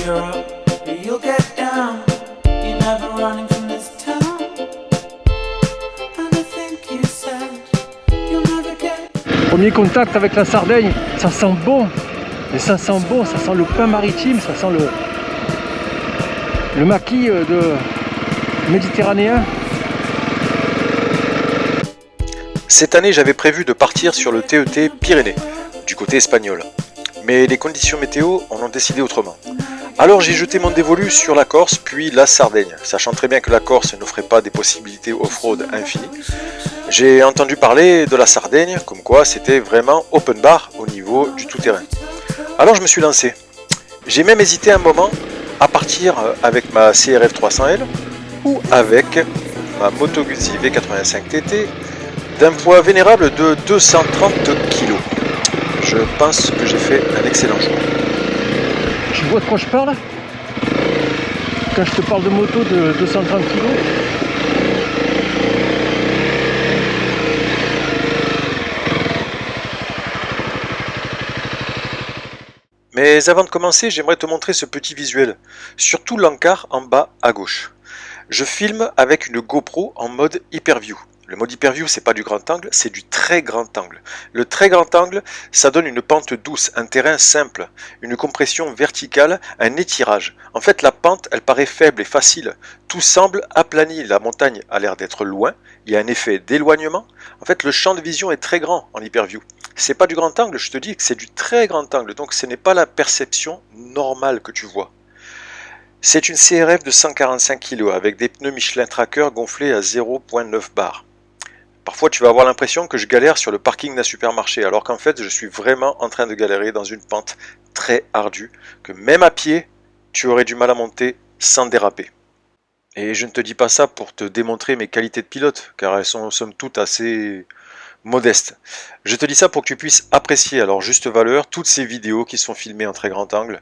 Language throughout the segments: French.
Europe, you'll get down. You're never running from this town. And I think you said you'll never get. Premier contact avec la Sardaigne, ça sent bon. Et ça sent bon, ça sent le pain maritime, ça sent le maquis méditerranéen. Cette année, j'avais prévu de partir sur le TET Pyrénées, du côté espagnol. Mais les conditions météo en ont décidé autrement. Alors j'ai jeté mon dévolu sur la Corse, puis la Sardaigne, sachant très bien que la Corse n'offrait pas des possibilités off-road infinies. J'ai entendu parler de la Sardaigne, comme quoi c'était vraiment open bar au niveau du tout-terrain. Alors je me suis lancé. J'ai même hésité un moment à partir avec ma CRF 300L ou avec ma Moto Guzzi V85 TT d'un poids vénérable de 230 kg. Je pense que j'ai fait un excellent choix. Tu vois de quoi je parle? Quand je te parle de moto de 230 kg. Mais avant de commencer, j'aimerais te montrer ce petit visuel, surtout l'encart en bas à gauche. Je filme avec une GoPro en mode hyperview. Le mode hyperview, c'est pas du grand angle, c'est du très grand angle. Le très grand angle, ça donne une pente douce, un terrain simple, une compression verticale, un étirage. En fait, la pente, elle paraît faible et facile. Tout semble aplani, la montagne a l'air d'être loin, il y a un effet d'éloignement. En fait, le champ de vision est très grand en hyperview. C'est pas du grand angle, je te dis que c'est du très grand angle, donc ce n'est pas la perception normale que tu vois. C'est une CRF de 145 kg avec des pneus Michelin Tracker gonflés à 0,9 bar. Parfois tu vas avoir l'impression que je galère sur le parking d'un supermarché, alors qu'en fait je suis vraiment en train de galérer dans une pente très ardue, que même à pied, tu aurais du mal à monter sans déraper. Et je ne te dis pas ça pour te démontrer mes qualités de pilote, car elles sont somme toute assez modestes. Je te dis ça pour que tu puisses apprécier à leur juste valeur toutes ces vidéos qui sont filmées en très grand angle,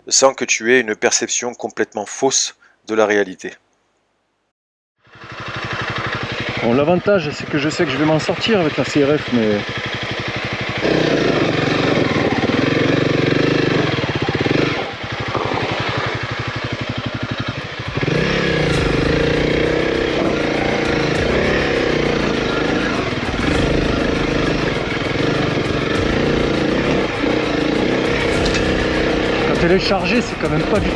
sans que tu aies une perception complètement fausse de la réalité. Bon, l'avantage, c'est que je sais que je vais m'en sortir avec la CRF, mais... Quand elle est chargée, c'est quand même pas du tout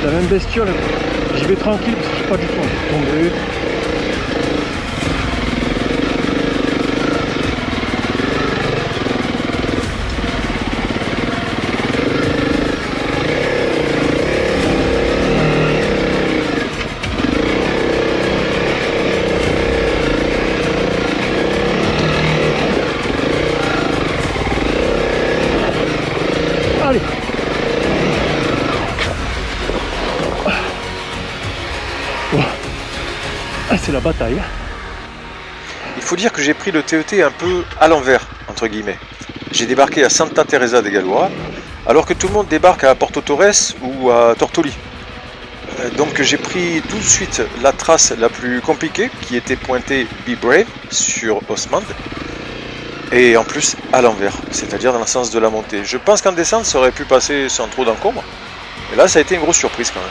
la même bestiole. J'y vais tranquille parce que je suis pas du tout envie de tomber. Allez. Ah, c'est la bataille. Il faut dire que j'ai pris le TET un peu à l'envers, entre guillemets. J'ai débarqué à Santa Teresa de Galois, alors que tout le monde débarque à Porto Torres ou à Tortoli. Donc j'ai pris tout de suite la trace la plus compliquée, qui était pointée Be Brave sur Osmand, et en plus à l'envers, c'est-à-dire dans le sens de la montée. Je pense qu'en descente ça aurait pu passer sans trop d'encombre, mais là ça a été une grosse surprise quand même.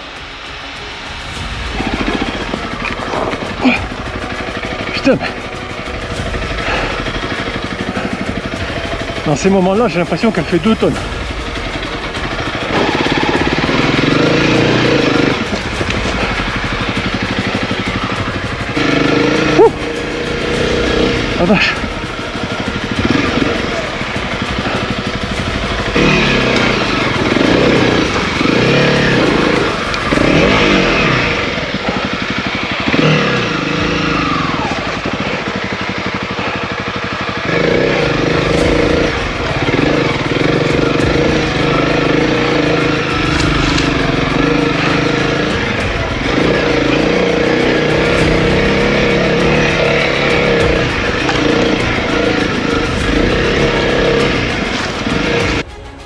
Putain, mais... Dans ces moments-là, j'ai l'impression qu'elle fait 2 tonnes. Ouh, la vache.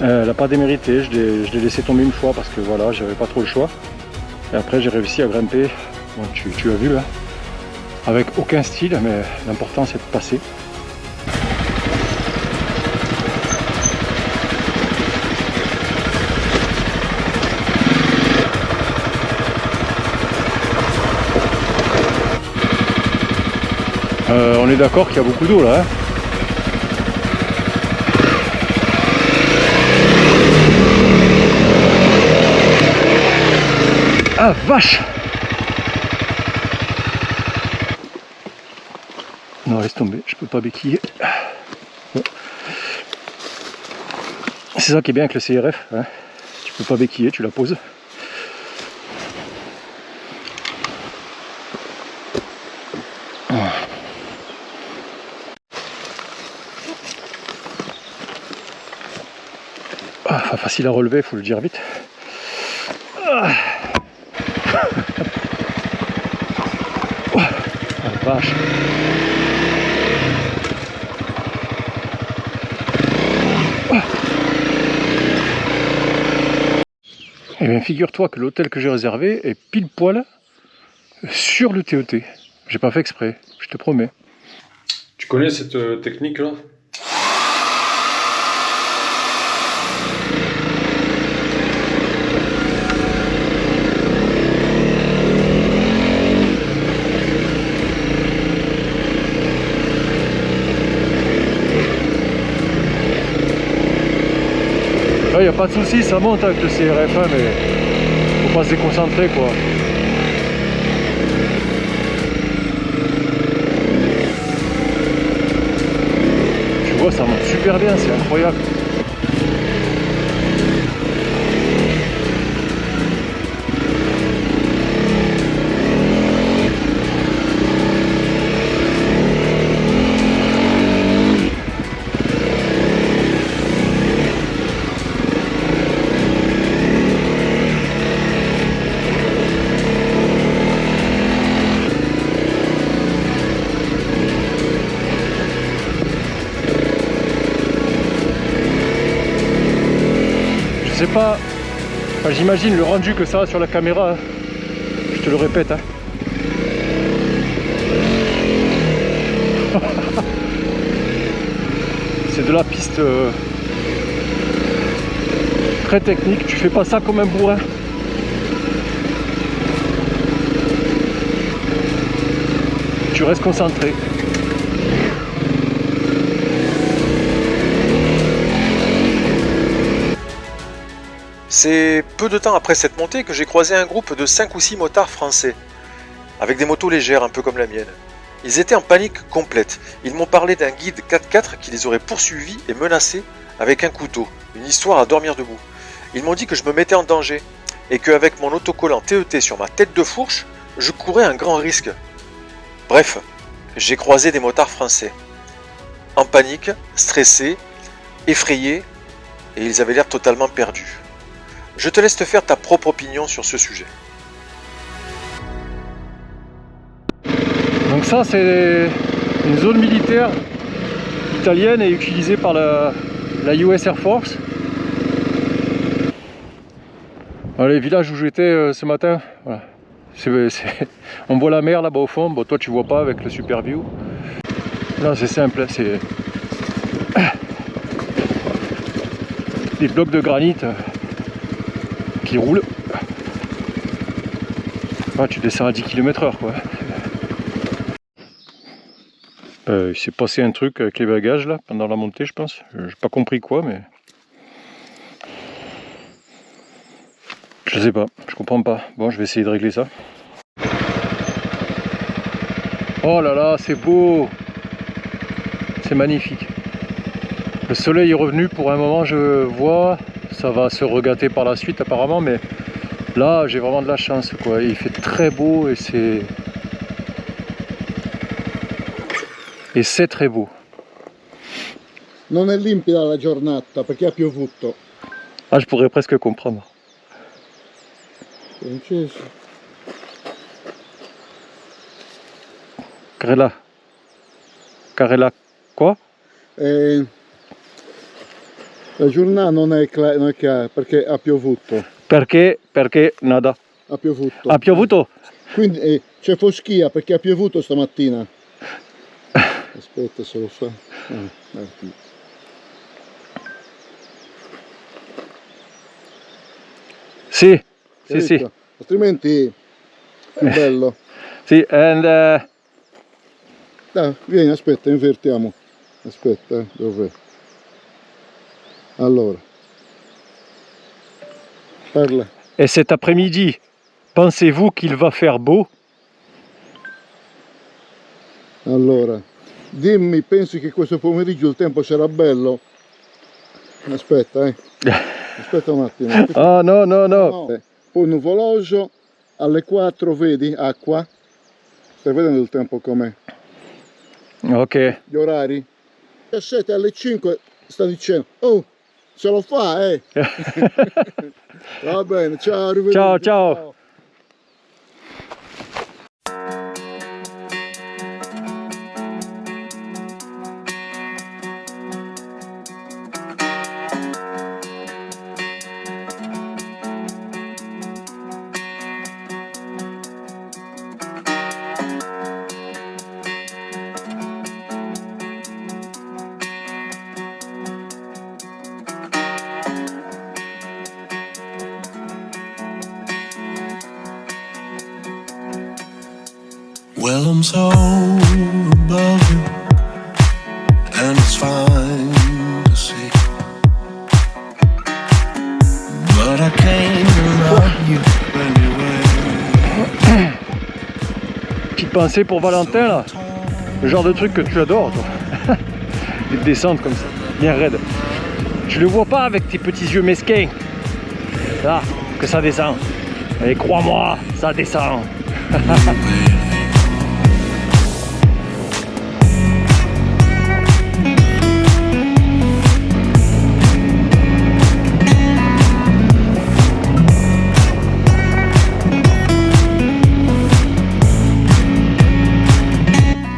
Elle n'a pas démérité, je l'ai laissé tomber une fois parce que voilà, j'avais pas trop le choix. Et après j'ai réussi à grimper, bon, tu as vu là, avec aucun style, mais l'important c'est de passer. On est d'accord qu'il y a beaucoup d'eau là. Hein. Ah vache! Non, laisse tomber, je peux pas béquiller. Bon. C'est ça qui est bien avec le CRF, hein. Tu peux pas béquiller, tu la poses. Ah, facile à relever, faut le dire vite. Ah. Oh, la vache. Eh bien, figure-toi que l'hôtel que j'ai réservé est pile poil sur le TET. J'ai pas fait exprès, je te promets. Tu connais cette technique là? Là, il n'y a pas de souci, ça monte avec le CRF, hein, mais faut pas se déconcentrer quoi. Tu vois, ça monte super bien, c'est incroyable. Je sais pas, enfin, j'imagine le rendu que ça a sur la caméra, hein. Je te le répète. Hein. C'est de la piste très technique, tu fais pas ça comme un bourrin. Tu restes concentré. C'est peu de temps après cette montée que j'ai croisé un groupe de 5 ou 6 motards français, avec des motos légères un peu comme la mienne. Ils étaient en panique complète. Ils m'ont parlé d'un guide 4x4 qui les aurait poursuivis et menacés avec un couteau, une histoire à dormir debout. Ils m'ont dit que je me mettais en danger et qu'avec mon autocollant TET sur ma tête de fourche, je courais un grand risque. Bref, j'ai croisé des motards français, en panique, stressés, effrayés, et ils avaient l'air totalement perdus. Je te laisse te faire ta propre opinion sur ce sujet. Donc ça c'est une zone militaire italienne et utilisée par la US Air Force. Voilà, les villages où j'étais ce matin, voilà. On voit la mer là-bas au fond, bon toi tu vois pas avec le super view. Là c'est simple, c'est des blocs de granit qui roulent. Ah, tu descends à 10 km/h quoi. Il s'est passé un truc avec les bagages là pendant la montée je pense. J'ai pas compris quoi mais. Je sais pas, je comprends pas. Bon je vais essayer de régler ça. Oh là là, c'est beau! C'est magnifique. Le soleil est revenu pour un moment, je vois. Ça va se regâter par la suite apparemment, mais là j'ai vraiment de la chance quoi. Il fait très beau et c'est. E c'est très beau. Non è limpida la giornata perché ha piovuto. Ah, je pourrais presque comprendre. Carella. Carella quoi? La giornata non è chiara perché ha piovuto. Perché nada. Ha piovuto. Ha piovuto? Quindi c'è foschia perché ha piovuto stamattina. Aspetta se lo fa. Sì, sì, sì. Altrimenti è bello. Sì, and Dai, vieni, aspetta, invertiamo. Aspetta, dov'è? Allora. Parla. Et cet après-midi, pensez-vous qu'il va faire beau? Allora, dimmi, pensi che questo pomeriggio il tempo sarà bello? Aspetta, aspetta un attimo. Ah no, no, no. No. Poi nuvoloso, alle 4 vedi acqua? Stai vedendo il tempo com'è? Ok. Gli orari? A 7 alle 5 sta dicendo, oh, ce lo fa, Va bene, ciao, arrivederci. Ciao, ciao. Well, I'm so above you, and it's fine to see, but I can't love you anyway. Petite pensée pour Valentin là. Le genre de truc que tu adores, toi. Des descentes comme ça, bien raides. Tu le vois pas avec tes petits yeux mesquins. Là, que ça descend. Et crois-moi, ça descend.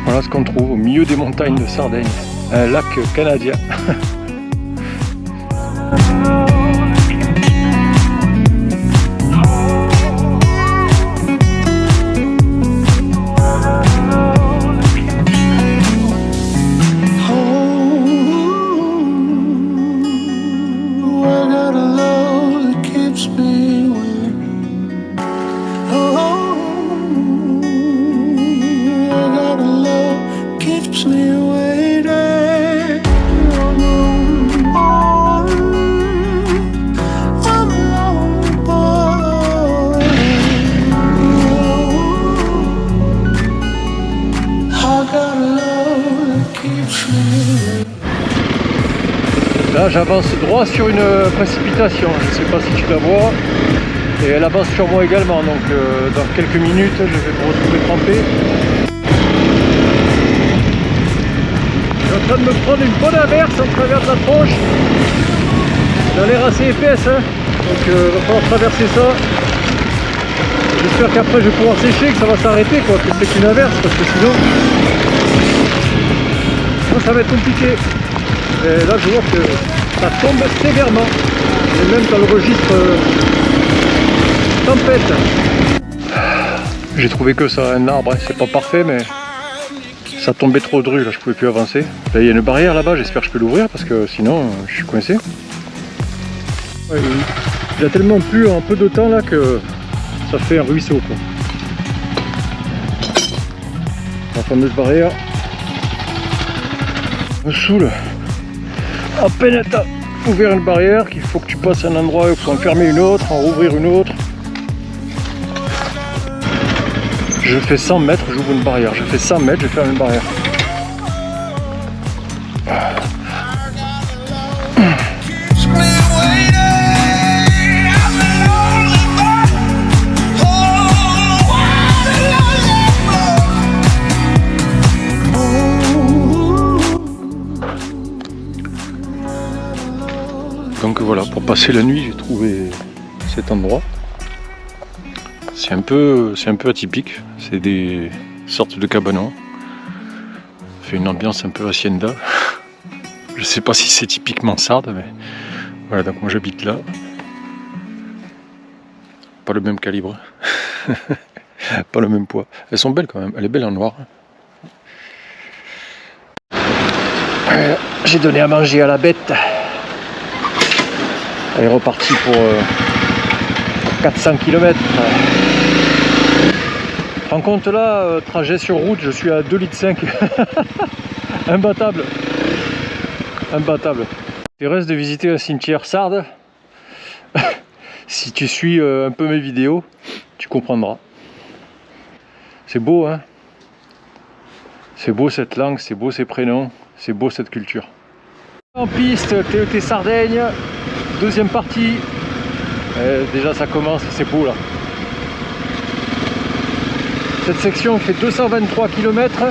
Voilà ce qu'on trouve au milieu des montagnes de Sardaigne, un lac canadien. Là j'avance droit sur une précipitation, je ne sais pas si tu la vois, et elle avance sur moi également, donc dans quelques minutes je vais me retrouver trempé. Je suis en train de me prendre une bonne averse en travers de la tronche. Elle a l'air assez épaisse, hein, donc il va falloir traverser ça. J'espère qu'après je vais pouvoir sécher, que ça va s'arrêter, quoi, que c'est qu'une averse, parce que sinon ça va être compliqué. Et là je vois que ça tombe sévèrement, et même dans le registre tempête. J'ai trouvé que ça, un arbre, hein. C'est pas parfait mais ça tombait trop dru, là je pouvais plus avancer. Là il y a une barrière là-bas, j'espère que je peux l'ouvrir parce que sinon je suis coincé. Ouais, il a tellement plu en peu de temps là que ça fait un ruisseau, quoi. La fameuse barrière me saoule. À peine t'as ouvert une barrière qu'il faut que tu passes à un endroit où il faut en fermer une autre, en rouvrir une autre. Je fais 100 mètres, j'ouvre une barrière. Je fais 100 mètres, je ferme une barrière. Donc voilà, pour passer la nuit, j'ai trouvé cet endroit. C'est un peu atypique. C'est des sortes de cabanons. Ça fait une ambiance un peu hacienda. Je sais pas si c'est typiquement sarde, mais voilà, donc moi j'habite là. Pas le même calibre. Pas le même poids. Elles sont belles quand même. Elle est belle en noir. J'ai donné à manger à la bête. Elle est repartie pour 400 km. Rends compte là, trajet sur route, je suis à 2,5 litres. Imbattable. Imbattable. Il reste de visiter un cimetière sarde. Si tu suis un peu mes vidéos, tu comprendras. C'est beau, hein? C'est beau cette langue, c'est beau ces prénoms, c'est beau cette culture. En piste, TET Sardaigne, deuxième partie. Déjà ça commence, c'est beau là. Cette section fait 223 km.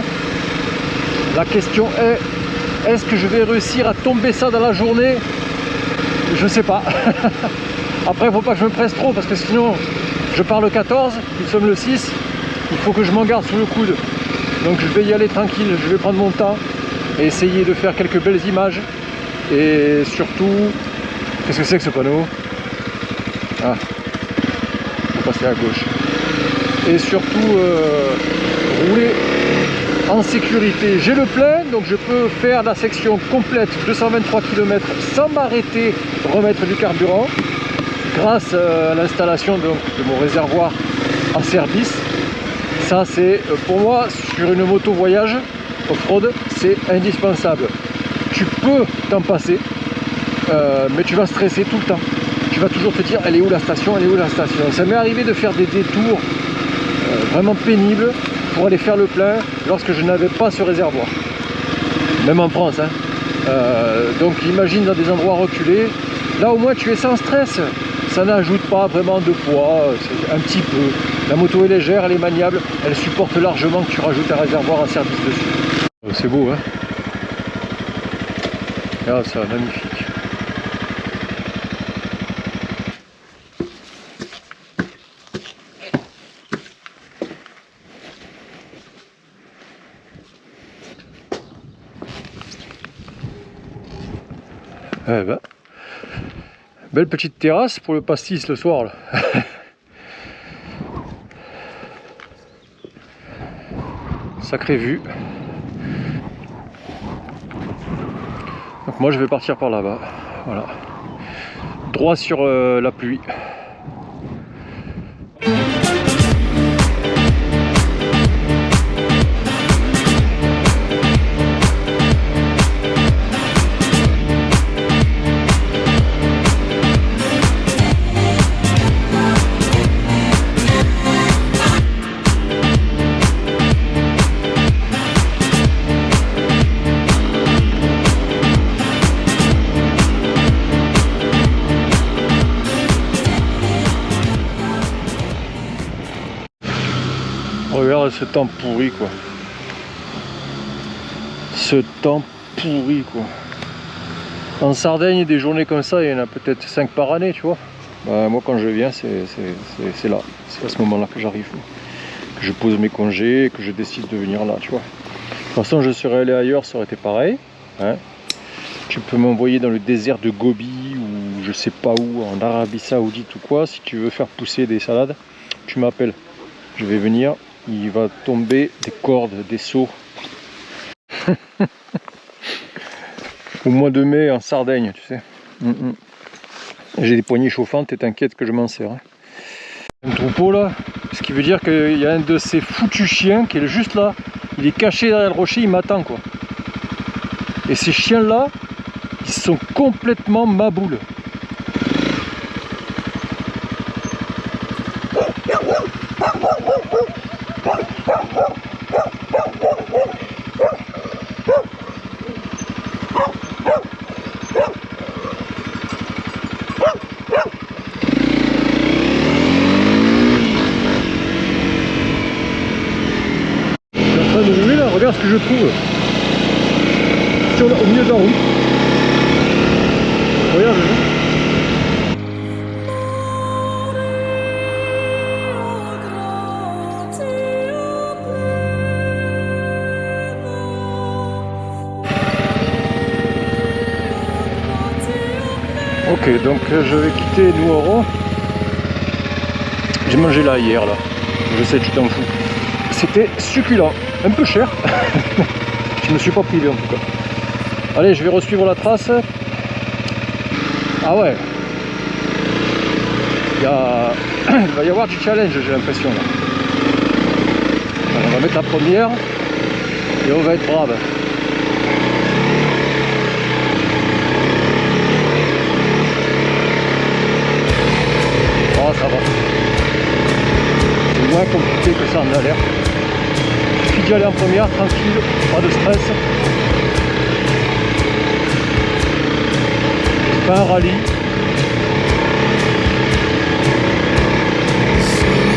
La question est, est-ce que je vais réussir à tomber ça dans la journée? Je sais pas. Après, il ne faut pas que je me presse trop parce que sinon, je pars le 14, nous sommes le 6. Il faut que je m'en garde sous le coude. Donc je vais y aller tranquille, je vais prendre mon temps et essayer de faire quelques belles images. Et surtout, qu'est-ce que c'est que ce panneau? Ah, il faut passer à gauche. Et surtout, rouler en sécurité. J'ai le plein, donc je peux faire la section complète, 223 km, sans m'arrêter, remettre du carburant, grâce à l'installation de mon réservoir en service. Ça c'est pour moi sur une moto voyage off-road, c'est indispensable. Tu peux t'en passer, mais tu vas stresser tout le temps. Tu vas toujours te dire elle est où la station, elle est où la station. Ça m'est arrivé de faire des détours vraiment pénibles pour aller faire le plein lorsque je n'avais pas ce réservoir. Même en France, hein. Donc imagine dans des endroits reculés, là au moins tu es sans stress. Ça n'ajoute pas vraiment de poids, c'est un petit peu. La moto est légère, elle est maniable, elle supporte largement que tu rajoutes un réservoir en service dessus. C'est beau, hein? Ah, c'est magnifique. Eh ben, belle petite terrasse pour le pastis le soir là. Sacrée vue. Donc moi je vais partir par là-bas. Voilà. Droit sur la pluie. Regarde ce temps pourri quoi. Ce temps pourri quoi. En Sardaigne, des journées comme ça, il y en a peut-être 5 par année, tu vois. Bah, moi quand je viens, c'est là. C'est à ce moment-là que j'arrive. Que je pose mes congés, que je décide de venir là, tu vois. De toute façon, je serais allé ailleurs, ça aurait été pareil. Hein. Tu peux m'envoyer dans le désert de Gobi ou je sais pas où, en Arabie Saoudite ou quoi. Si tu veux faire pousser des salades, tu m'appelles. Je vais venir. Il va tomber des cordes, des seaux. Au mois de mai en Sardaigne, tu sais. J'ai des poignées chauffantes et t'inquiète que je m'en sers. Hein. Un troupeau là, ce qui veut dire qu'il y a un de ces foutus chiens qui est juste là. Il est caché derrière le rocher, il m'attend quoi. Et ces chiens là, ils sont complètement maboules. Regarde ce que je trouve au milieu de la route. Regarde. Ok, donc je vais quitter Nuoro. J'ai mangé là hier là. Je sais, tu t'en fous. C'était succulent. Un peu cher. Je me suis pas privé en tout cas. Allez, je vais resuivre la trace. Ah ouais. Il va y avoir du challenge, j'ai l'impression là. va mettre la première et on va être brave. Oh, ça va. C'est moins compliqué que ça en a l'air. Il suffit d'y aller en première, tranquille, pas de stress. C'est pas un rallye.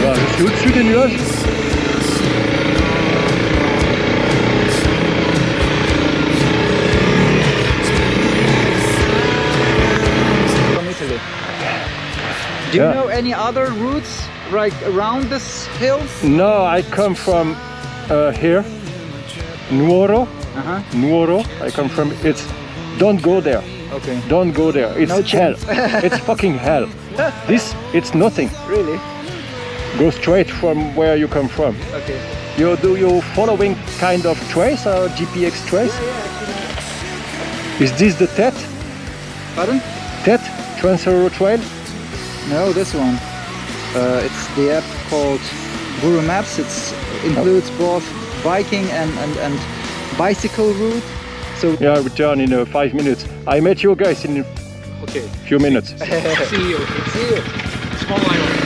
Voilà, je suis au-dessus des nuages. Do you Yeah. know any other routes like around this hill? No, I come from here, Nuoro. Nuoro. I come from. It's. Don't go there. Okay. Don't go there. It's No hell. chance. It's fucking hell. This. It's nothing. Really? Go straight from where you come from. Okay. You following kind of trace or GPX trace? Is this the TET? Pardon? TET Trans-Euro Trail? No, this one. It's the app called Guru Maps. It includes both biking and bicycle route. So Yeah, I return in 5 minutes. I met you guys in okay. a few minutes. See you. See you. Small island.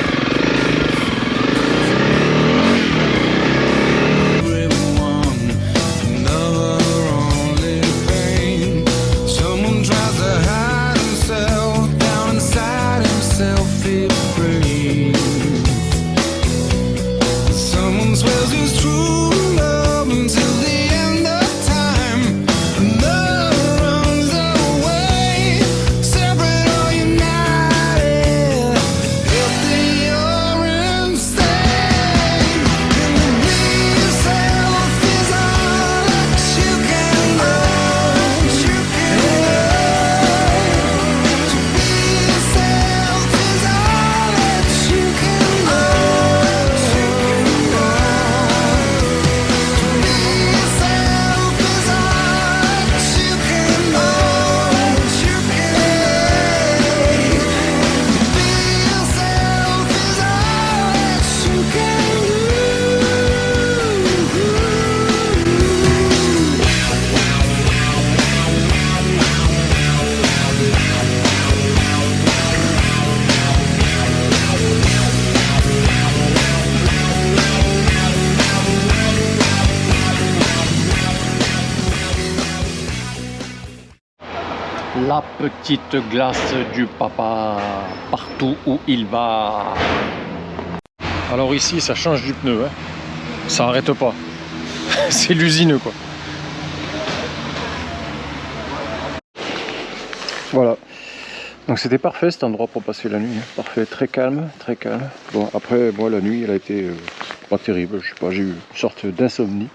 La petite glace du papa, partout où il va. Alors ici, ça change du pneu, hein. Ça arrête pas. C'est l'usine, quoi. Voilà. Donc c'était parfait cet endroit pour passer la nuit, hein. Parfait, très calme, très calme. Bon, après, moi, la nuit, elle a été pas terrible. Je sais pas, j'ai eu une sorte d'insomnie.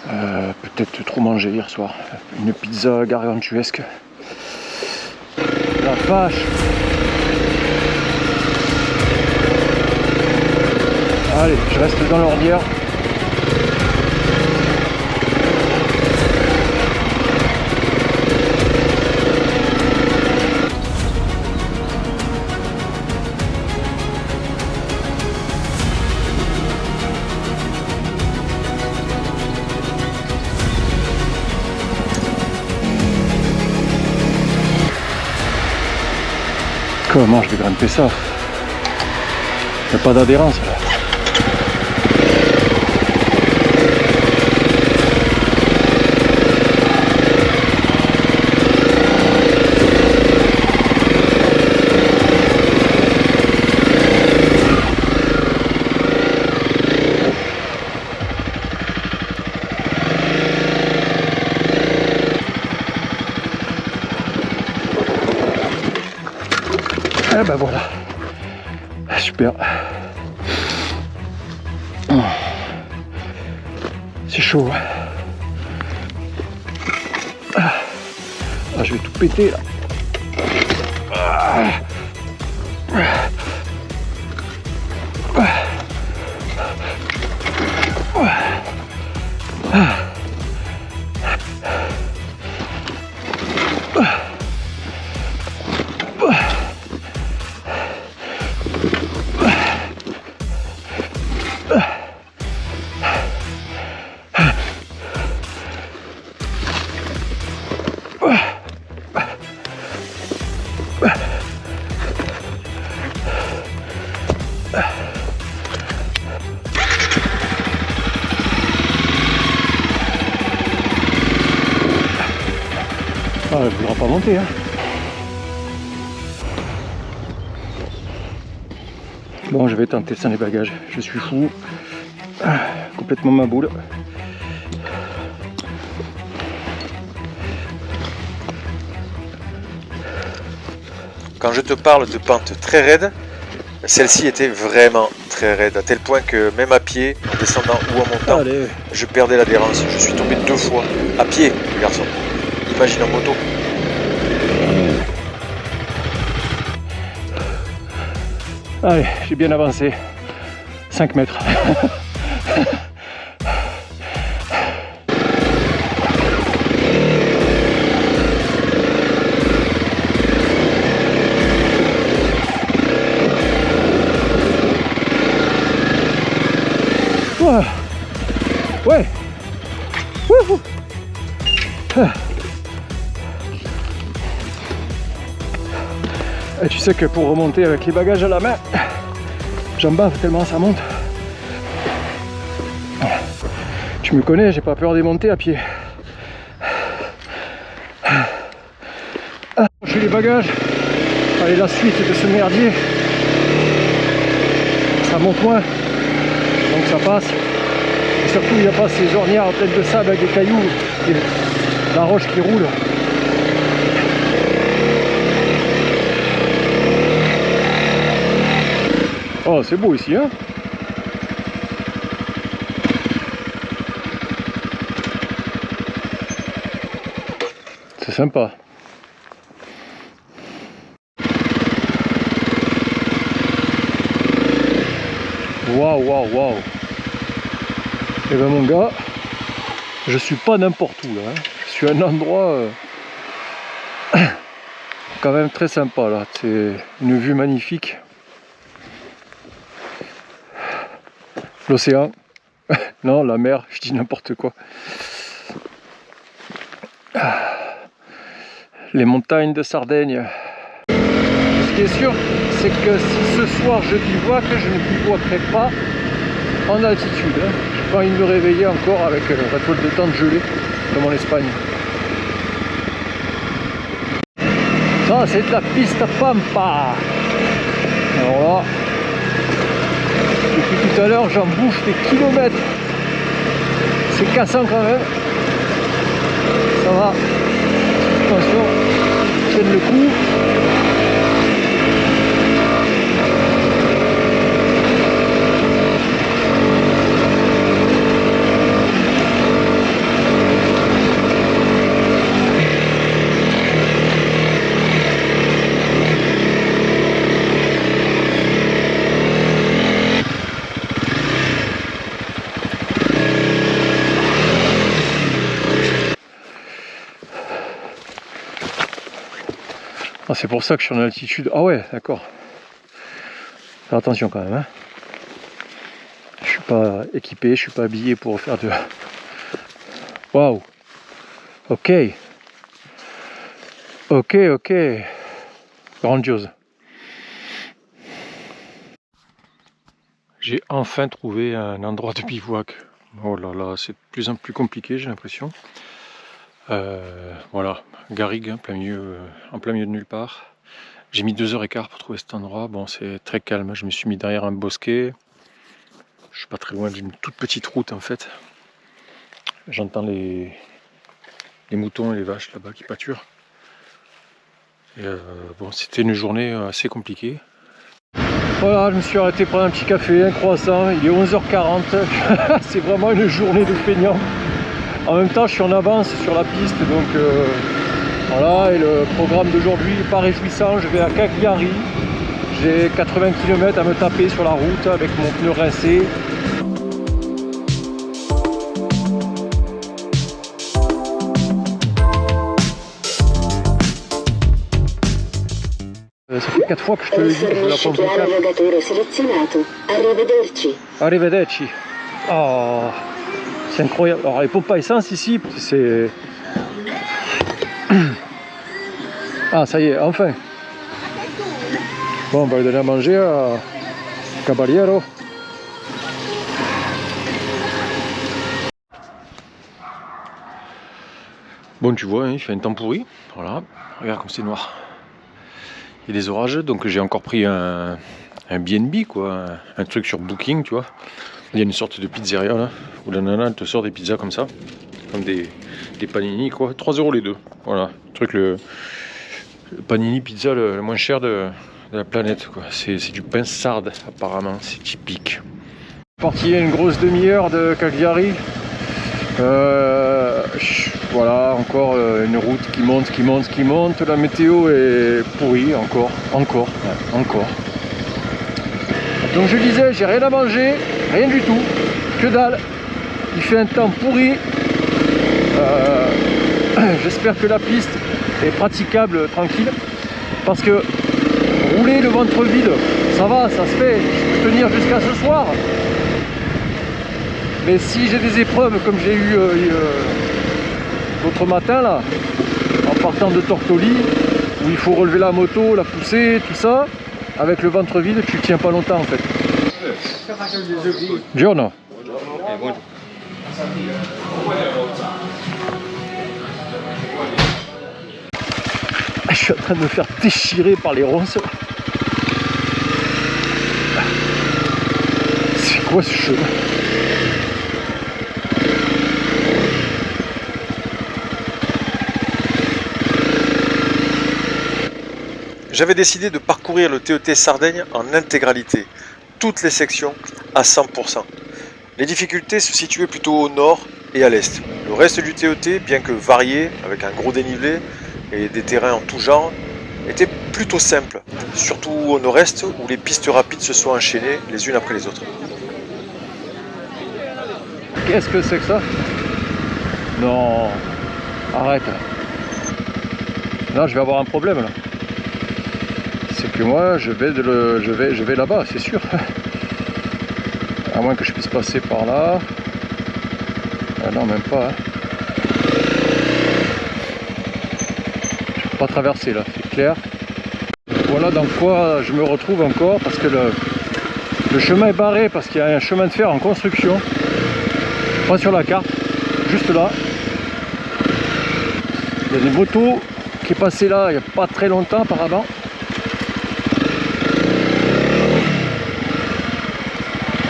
Peut-être trop mangé hier soir. Une pizza gargantuesque. La vache! Allez, je reste dans l'ornière. Comment je vais grimper ça? Il n'y a pas d'adhérence là. Et ben voilà, super. C'est chaud. Ah, je vais tout péter là. pas monter. Hein. Bon, je vais tenter sans les bagages. Je suis fou. Complètement ma boule. Quand je te parle de pente très raide, celle-ci était vraiment très raide, à tel point que même à pied, en descendant ou en montant, Allez. je perdais l'adhérence. Je suis tombé 2 fois, à pied, le garçon. Imagine en moto. Allez, j'ai bien avancé. 5 mètres. Ouais. Ouais. Wouhou. Et tu sais que pour remonter avec les bagages à la main, j'en bave tellement ça monte. Tu me connais, j'ai pas peur des montées à pied. J'ai les bagages. Allez, la suite de ce merdier. Ça monte moins. Donc ça passe. Et surtout, il n'y a pas ces ornières pleines de sable avec des cailloux et la roche qui roule. Oh, c'est beau ici, hein? C'est sympa. Waouh, waouh, waouh. Et ben mon gars, je suis pas n'importe où là. Hein. Je suis à un endroit quand même très sympa là. C'est une vue magnifique. L'océan. Non, la mer, je dis n'importe quoi. Les montagnes de Sardaigne. Ce qui est sûr, c'est que si ce soir je bivouac, je ne bivouaquerai pas en altitude. Hein. J'ai pas envie de me réveiller encore avec la toile de tente gelée comme en Espagne. Ça, c'est de la piste Pampa. Alors là, depuis tout à l'heure, j'en bouffe des kilomètres. C'est cassant quand même. Ça va. Attention, je tienne le coup. Ah, c'est pour ça que je suis en altitude. Ah ouais, d'accord. Faire attention quand même. Hein. Je suis pas équipé, je suis pas habillé pour faire de... Waouh. Ok. Ok, ok. Grandiose. J'ai enfin trouvé un endroit de bivouac. Oh là là, c'est de plus en plus compliqué, j'ai l'impression. Voilà, garrigue, en plein milieu de nulle part. J'ai mis 2h15 pour trouver cet endroit. Bon, c'est très calme. Je me suis mis derrière un bosquet. Je suis pas très loin d'une toute petite route en fait. J'entends les moutons et les vaches là-bas qui pâturent. Et bon, c'était une journée assez compliquée. Voilà, je me suis arrêté prendre un petit café, un croissant. Il est 11h40. C'est vraiment une journée de feignant. En même temps, je suis en avance sur la piste, donc voilà. Et le programme d'aujourd'hui n'est pas réjouissant. Je vais à Cagliari. J'ai 80 km à me taper sur la route avec mon pneu rincé. Ça fait 4 fois que je te le dis, je la prends pour 4. Arrivederci. Oh, c'est incroyable. Alors les pompes à essence ici, c'est... Ah, ça y est, enfin. Bon, on va lui donner à manger à Caballero. Bon, tu vois, hein, il fait un temps pourri. Voilà, regarde comme c'est noir. Il y a des orages, donc j'ai encore pris un BNB, quoi, un truc sur Booking, tu vois. Il y a une sorte de pizzeria là, où la nana elle te sort des pizzas comme ça, comme des panini, quoi. 3 € les deux. Voilà, le panini pizza le moins cher de la planète, quoi. C'est du pain sarde, apparemment, c'est typique. Parti il y a une grosse demi-heure de Cagliari. Voilà, encore une route qui monte, la météo est pourrie, encore. Donc je disais, j'ai rien à manger, rien du tout, que dalle, il fait un temps pourri, j'espère que la piste est praticable, tranquille, parce que rouler le ventre vide, ça va, ça se fait, je peux tenir jusqu'à ce soir. Mais si j'ai des épreuves comme j'ai eu l'autre matin là, en partant de Tortoli, où il faut relever la moto, la pousser, tout ça, avec le ventre vide, tu tiens pas longtemps en fait. Giorno. Je suis en train de me faire déchirer par les ronces. C'est quoi ce chemin? J'avais décidé de parcourir le TET Sardaigne en intégralité, toutes les sections à 100%. Les difficultés se situaient plutôt au nord et à l'est. Le reste du TET, bien que varié, avec un gros dénivelé et des terrains en tout genre, était plutôt simple, surtout au nord-est où les pistes rapides se sont enchaînées les unes après les autres. Qu'est-ce que c'est que ça? Non, arrête. Là, je vais avoir un problème là. C'est que moi, je vais là-bas, c'est sûr. À moins que je puisse passer par là. Ah non, même pas. Hein. Je peux pas traverser là, c'est clair. Voilà dans quoi je me retrouve encore, parce que le chemin est barré, parce qu'il y a un chemin de fer en construction. Pas sur la carte, juste là. Il y a des motos qui est passé là il n'y a pas très longtemps apparemment.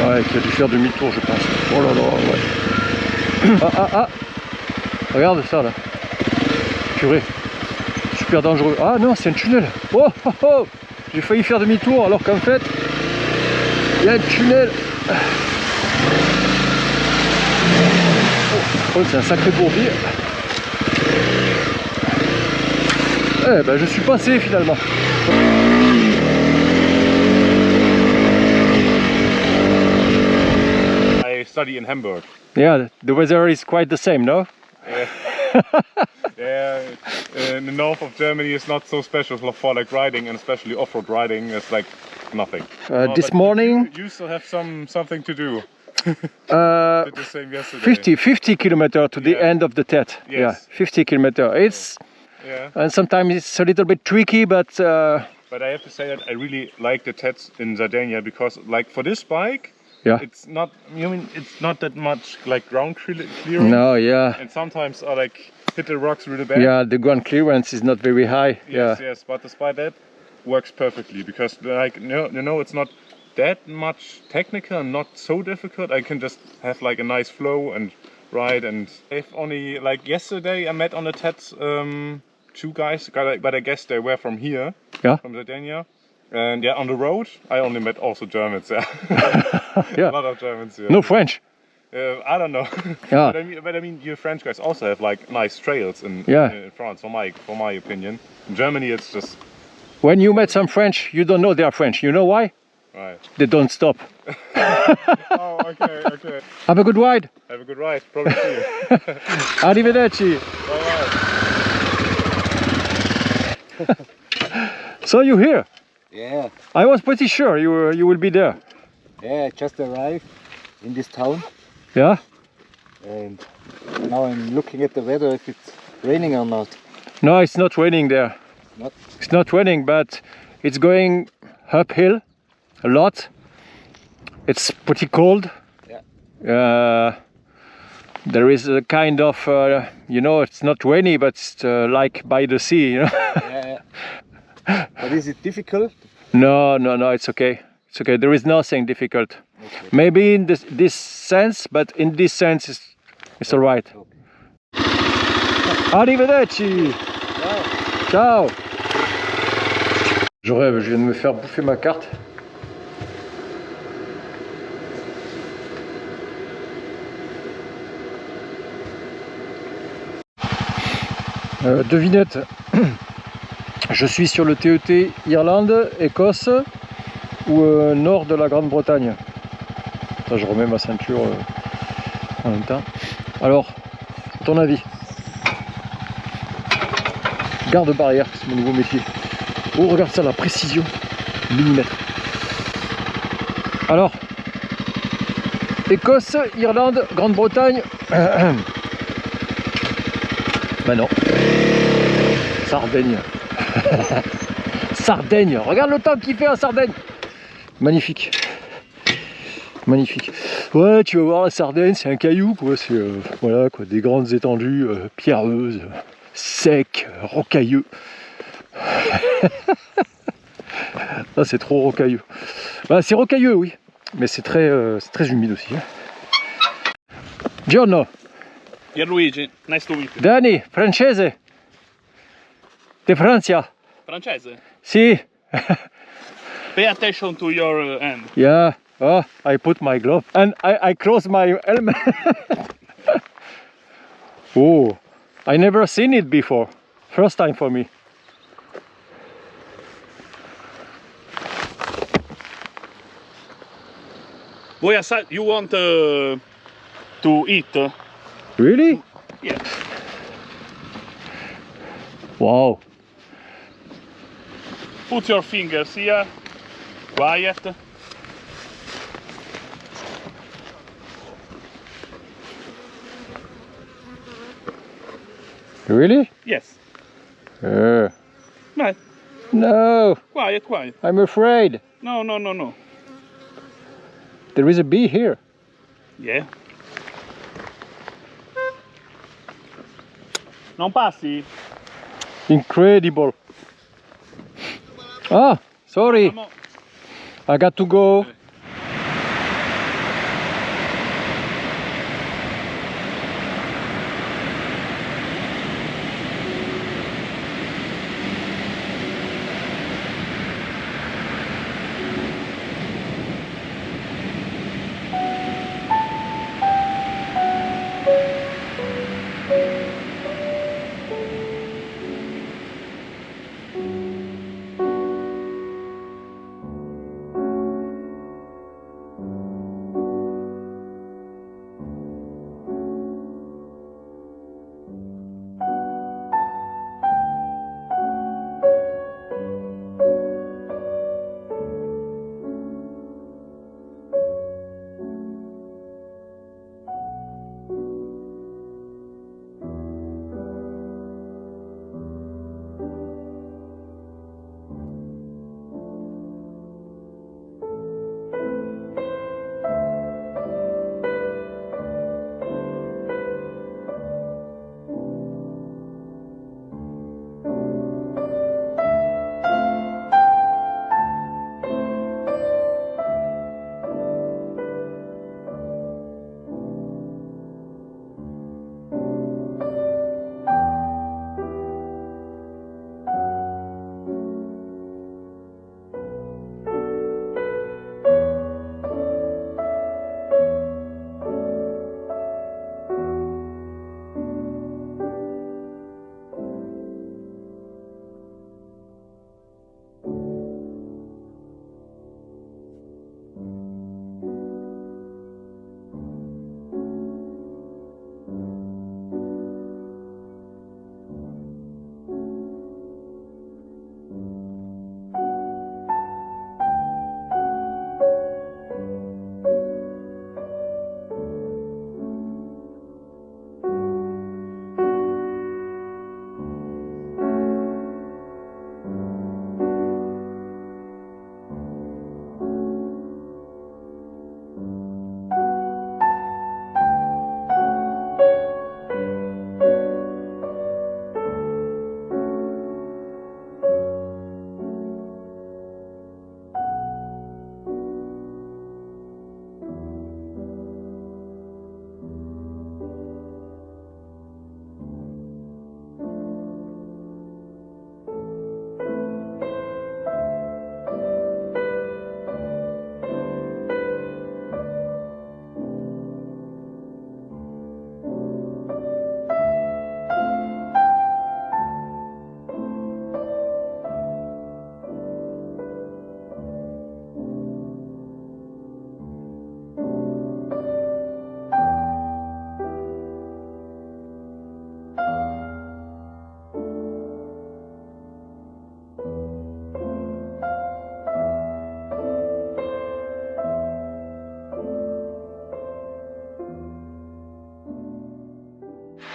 Ouais, qui a dû faire demi-tour je pense. Oh là là, ouais. Ah. Regarde ça là. Purée. Super dangereux. Ah non, c'est un tunnel. Oh. J'ai failli faire demi-tour alors qu'en fait, il y a un tunnel. Oh, c'est un sacré bourbier. Eh ben je suis passé finalement. I study in Hamburg. Yeah, the weather is quite the same, no? Yeah, in the north of Germany is not so special for like riding, and especially off-road riding. It's like nothing. This But morning, you still have something to do. Did the same yesterday. 50 kilometers to the Yeah. end of the TET. Yes. Yeah, 50 kilometers. It's Yeah. and sometimes it's a little bit tricky, but But I have to say that I really like the TETs in Sardinia because, like, for this bike, yeah. it's not. It's not that much like ground clearing. No, yeah, And sometimes I like hit the rocks really bad. yeah. The ground clearance is not very high. Yes, Yeah, yes. But despite that, works perfectly because, like, it's not that much technical and not so difficult. I can just have like a nice flow and ride. And I've only like yesterday I met on the TETs 2 guys, but I guess they were from here, Yeah. from Sardinia. And yeah, on the road I only met also Germans. Yeah, Yeah. a lot of Germans. Yeah. No French. I don't know. Yeah. But I mean, you French guys also have like nice trails in France, for my opinion. In Germany, it's just When you met some French, you don't know they are French. You know why? right. They don't stop. Oh, okay. Have a good ride. Have a good ride. Probably see you. Arrivederci. Bye. So you here? Yeah, I was pretty sure you will be there. I just arrived in this town Yeah. and now I'm looking at the weather if it's raining or not. No, it's not raining there. Not? It's not raining, but it's going uphill a lot. It's pretty cold. Yeah. there is a kind of, you know, it's not rainy, but it's like by the sea, you know. Yeah. But is it difficult? No, it's okay. It's okay. There is nothing difficult. Okay. Maybe in this sense, but in this sense, it's all right. Okay. Arrivederci. Ciao. Je rêve, je viens de me faire bouffer ma carte. Devinette, je suis sur le TET Irlande, Écosse ou nord de la Grande-Bretagne. Ça, je remets ma ceinture en même temps. Alors, à ton avis? Garde-barrière, c'est mon nouveau métier. Oh, regarde ça, la précision, millimètre. Alors, Écosse, Irlande, Grande-Bretagne. Ben non. Sardaigne. Sardaigne. Regarde le temps qu'il fait à Sardaigne. Magnifique. Magnifique. Ouais, tu vas voir la Sardaigne, c'est un caillou, quoi. C'est voilà, quoi, des grandes étendues pierreuses, secs, rocailleux. Ah, c'est trop rocailleux. Bah, c'est rocailleux, oui, mais c'est très humide aussi. Giorno. Pierluigi, nice to meet you. Dani, francese. De Francia. Francese, Si. pay attention to your hand. Yeah. Oh, I put my glove and I close my helmet. Oh, I never seen it before. First time for me. You want to eat? Really? Yeah. Wow. Put your fingers here. Quiet. Really? Yes. Uh, Right. no, Quiet, quiet. I'm afraid. No, no, no, no. There is a bee here. Yeah. Non passi? Incredible. Ah, sorry. Come on. I got to go.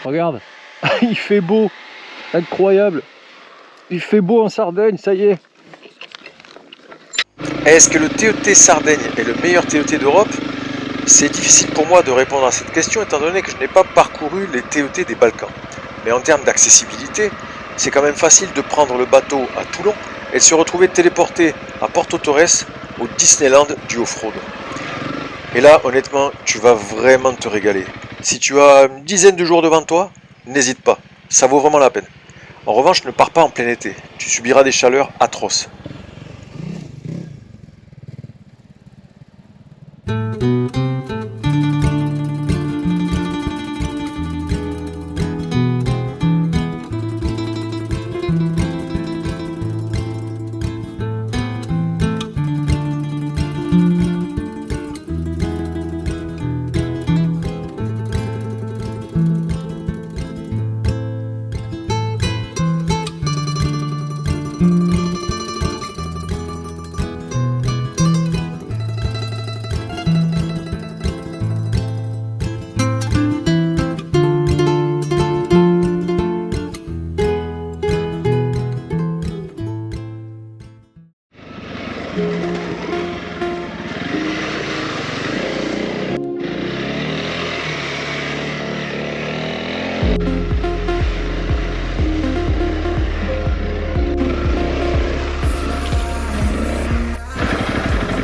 Regarde, il fait beau, incroyable. Il fait beau en Sardaigne, ça y est. Est-ce que le TET Sardaigne est le meilleur TET d'Europe? C'est difficile pour moi de répondre à cette question étant donné que je n'ai pas parcouru les TET des Balkans. Mais en termes d'accessibilité, c'est quand même facile de prendre le bateau à Toulon et de se retrouver téléporté à Porto Torres, au Disneyland du off-road. Et là, honnêtement, tu vas vraiment te régaler. Si tu as une dizaine de jours devant toi, n'hésite pas, ça vaut vraiment la peine. En revanche, ne pars pas en plein été, tu subiras des chaleurs atroces.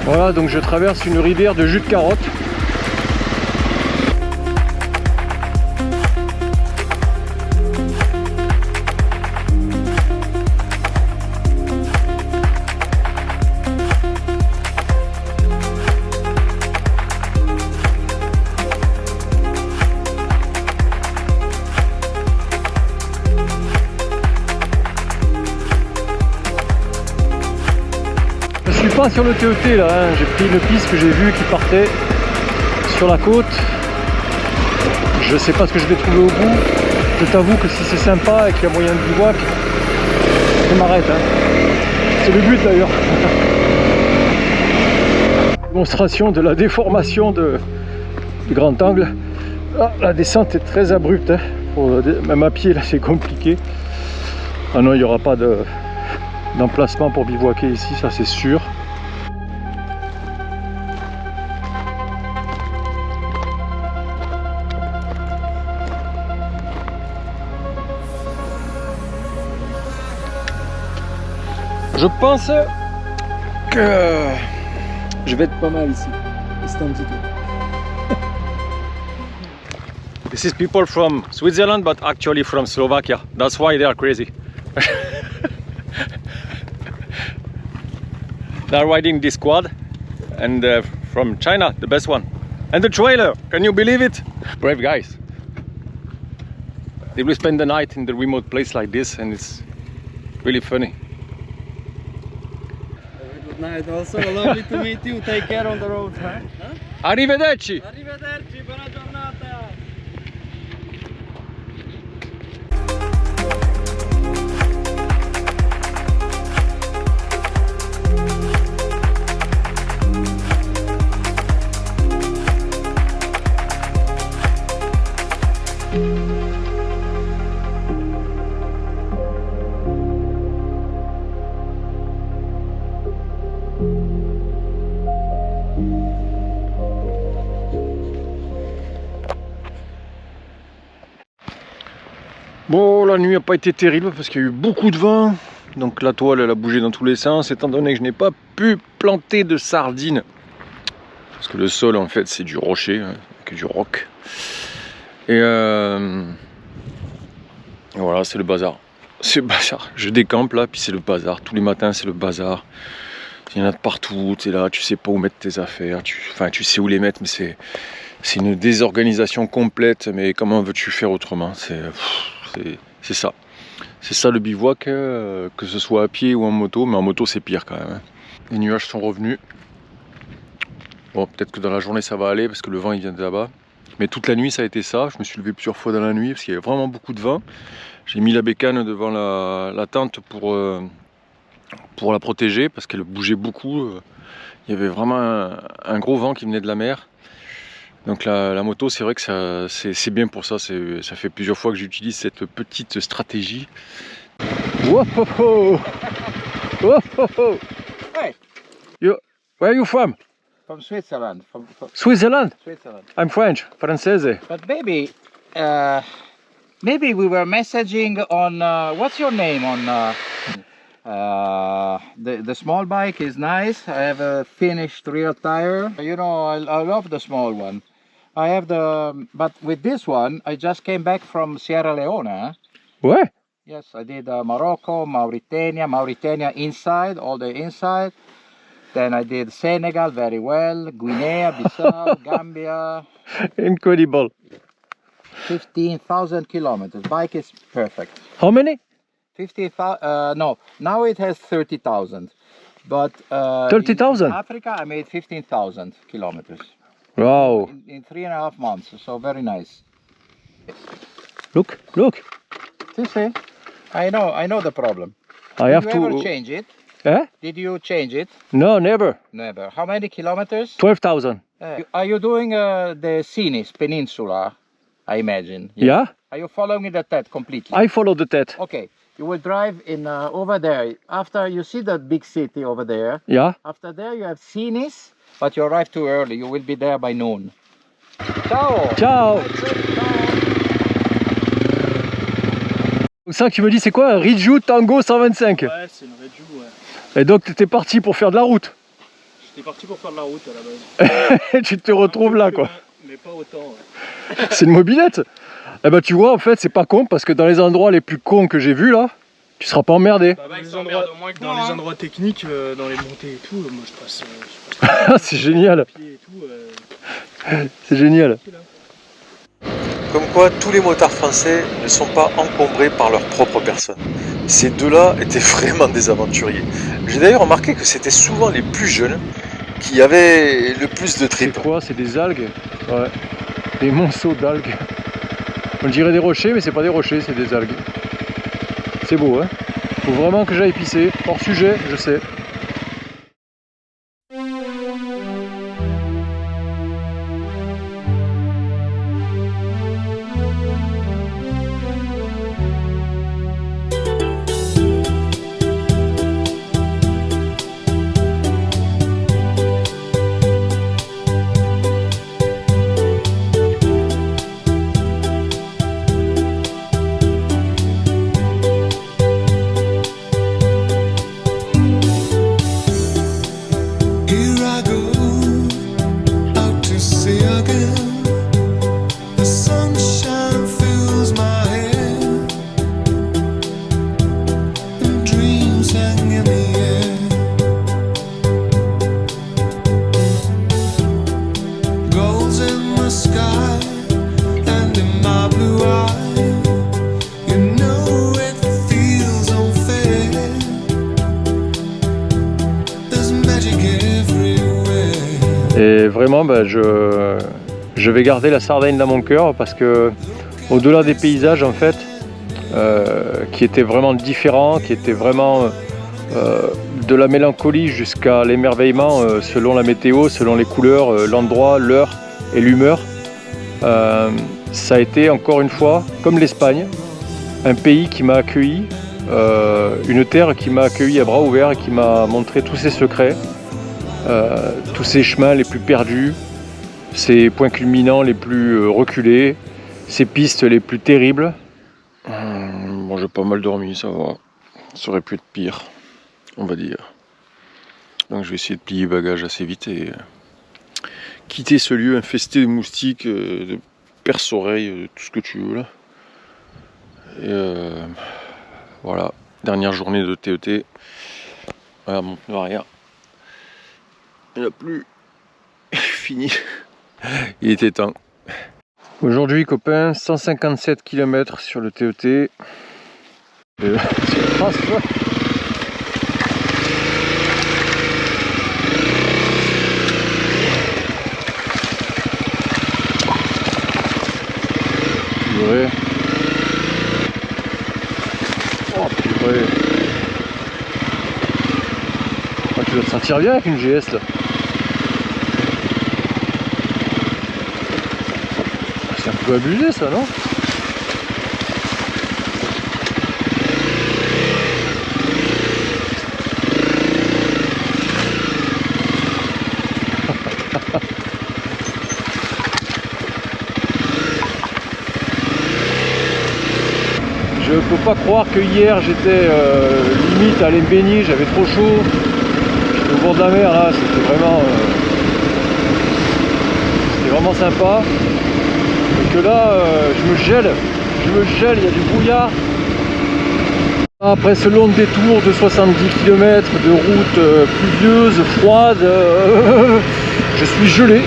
Voilà, donc je traverse une rivière de jus de carotte. Je suis pas sur le TET là, hein. J'ai pris une piste que j'ai vue qui partait sur la côte. Je sais pas ce que je vais trouver au bout. Je t'avoue que si c'est sympa et qu'il y a moyen de bivouac, je m'arrête. Hein. C'est le but d'ailleurs. Démonstration de la déformation du grand angle. Ah, la descente est très abrupte. Hein. Même à pied là c'est compliqué. Ah non, il n'y aura pas d'emplacement pour bivouaquer ici, ça c'est sûr. Je pense que je vais être pas mal ici. C'est un petit peu. This is people from Switzerland but actually from Slovakia. That's why they are crazy. They're riding this quad and from China, the best one. And the trailer, can you believe it? Brave guys. They will spend the night in the remote place like this and it's really funny. Good night also, lovely to meet you. Take care on the road, huh? Arrivederci! Arrivederci, buona giornata! Bon, la nuit n'a pas été terrible parce qu'il y a eu beaucoup de vent. Donc la toile elle a bougé dans tous les sens étant donné que je n'ai pas pu planter de sardines. Parce que le sol en fait c'est du rocher, hein, que du roc. Et voilà, c'est le bazar. C'est le bazar. Je décampe là, puis c'est le bazar. Tous les matins c'est le bazar. Il y en a de partout, tu es là, tu sais pas où mettre tes affaires. Tu sais où les mettre, mais c'est une désorganisation complète. Mais comment veux-tu faire autrement? C'est ça. C'est ça le bivouac, que ce soit à pied ou en moto, mais en moto c'est pire quand même. Hein. Les nuages sont revenus. Bon, peut-être que dans la journée ça va aller parce que le vent il vient de là-bas. Mais toute la nuit ça a été ça. Je me suis levé plusieurs fois dans la nuit parce qu'il y avait vraiment beaucoup de vent. J'ai mis la bécane devant la tente pour la protéger parce qu'elle bougeait beaucoup. Il y avait vraiment un gros vent qui venait de la mer. Donc la moto, c'est vrai que c'est bien pour ça. Ça fait plusieurs fois que j'utilise cette petite stratégie. Whoa, ho, ho. Whoa, ho, ho. Hey. Where are you from? From Switzerland. From Switzerland? Switzerland. I'm French, francese. But maybe we were messaging on what's your name on the small bike is nice. I have a finished rear tire. You know, I love the small one. I have but with this one, I just came back from Sierra Leone. Ouais. Yes, I did Morocco, Mauritania inside, all the inside. Then I did Senegal very well, Guinea-Bissau, Gambia. Incredible. 15,000 kilometers. Bike is perfect. How many? 50,000. No, now it has 30,000. But 30,000? in Africa, I made 15,000 kilometers Wow. in 3.5 months. So very nice. Look. See, I know the problem. I have Did you ever to. change it? Eh? Did you change it? No, never. Never. How many kilometers? 12,000. Are you doing the Sinis Peninsula? I imagine. Yeah? Are you following the TED completely? I follow the TED. Okay. You will drive in over there. After you see that big city over there. Yeah? After there you have Sinis, but you arrive too early. You will be there by noon. Ciao. Ciao. Donc ça, tu me dis, c'est quoi un Riju Tango 125? Ouais, c'est une Riju, ouais. Et donc, t'étais parti pour faire de la route. J'étais parti pour faire de la route à la base. Et tu te retrouves là, quoi. Mais pas autant, ouais. C'est une mobilette. Eh ben, tu vois, en fait, c'est pas con parce que dans les endroits les plus cons que j'ai vus là, tu seras pas emmerdé. Bah, dans les endroits techniques, dans les montées et tout, moi je passe Ah, c'est génial. pied et tout. C'est génial. Comme quoi, tous les motards français ne sont pas encombrés par leur propre personne. Ces deux-là étaient vraiment des aventuriers. J'ai d'ailleurs remarqué que c'était souvent les plus jeunes qui avaient le plus de tripes. C'est quoi? C'est des algues? Ouais. Des monceaux d'algues. On dirait des rochers, mais c'est pas des rochers, c'est des algues. C'est beau, hein? Faut vraiment que j'aille pisser. Hors sujet, je sais. Et vraiment, ben, je vais garder la Sardaigne dans mon cœur parce que, au-delà des paysages, en fait, qui étaient vraiment différents, qui étaient vraiment de la mélancolie jusqu'à l'émerveillement selon la météo, selon les couleurs, l'endroit, l'heure et l'humeur, ça a été encore une fois, comme l'Espagne, un pays qui m'a accueilli, une terre qui m'a accueilli à bras ouverts et qui m'a montré tous ses secrets. Tous ces chemins les plus perdus, ces points culminants les plus reculés, ces pistes les plus terribles. Bon, j'ai pas mal dormi, ça va. Ça aurait pu être pire, on va dire. Donc je vais essayer de plier bagages assez vite et quitter ce lieu infesté de moustiques, de perce-oreilles, tout ce que tu veux là. Et voilà, dernière journée de TET. Voilà mon pneu arrière. Il n'y en a plus. Fini. Il était temps. Aujourd'hui, copains, 157 km sur le TET. C'est trace, quoi. Purée. Oh purée. Oh, tu dois te sentir bien avec une GS là. un peu abusé ça, non? Je peux pas croire que hier j'étais limite à aller me baigner, j'avais trop chaud. J'étais au bord de la mer là, c'était vraiment sympa. Et que là je me gèle, il y a du brouillard. Après ce long détour de 70 km de route pluvieuse, froide, je suis gelé.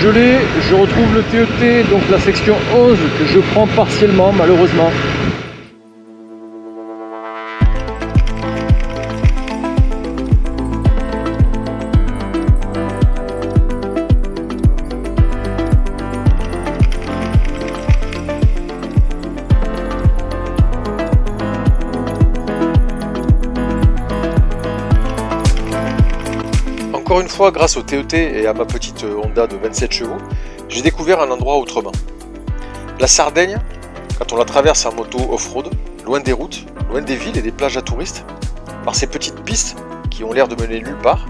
Je retrouve le TET, donc la section 11 que je prends partiellement malheureusement. Encore une fois, grâce au TET et à ma petite Honda de 27 chevaux, j'ai découvert un endroit autrement. La Sardaigne, quand on la traverse en moto off-road, loin des routes, loin des villes et des plages à touristes, par ces petites pistes qui ont l'air de mener nulle part,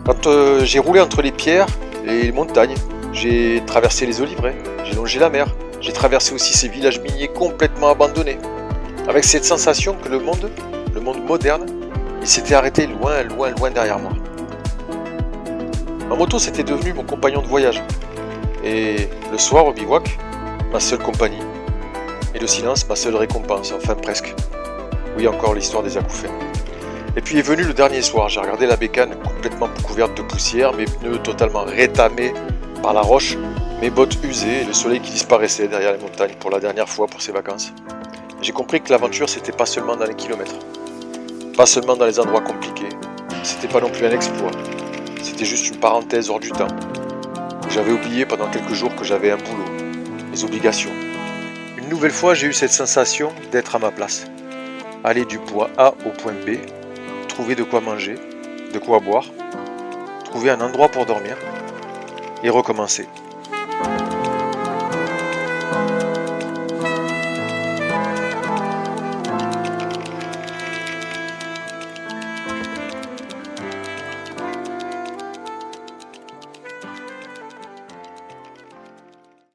quand j'ai roulé entre les pierres et les montagnes, j'ai traversé les oliveraies, j'ai longé la mer, j'ai traversé aussi ces villages miniers complètement abandonnés, avec cette sensation que le monde moderne, il s'était arrêté loin, loin, loin derrière moi. Ma moto c'était devenu mon compagnon de voyage. Et le soir au bivouac, ma seule compagnie. Et le silence, ma seule récompense, enfin presque. Oui, encore l'histoire des acouphènes. Et puis est venu le dernier soir, j'ai regardé la bécane complètement couverte de poussière, mes pneus totalement rétamés par la roche, mes bottes usées et le soleil qui disparaissait derrière les montagnes pour la dernière fois pour ces vacances. J'ai compris que l'aventure c'était pas seulement dans les kilomètres, pas seulement dans les endroits compliqués, c'était pas non plus un exploit. C'était juste une parenthèse hors du temps. J'avais oublié pendant quelques jours que j'avais un boulot, mes obligations. Une nouvelle fois, j'ai eu cette sensation d'être à ma place. Aller du point A au point B, trouver de quoi manger, de quoi boire, trouver un endroit pour dormir et recommencer.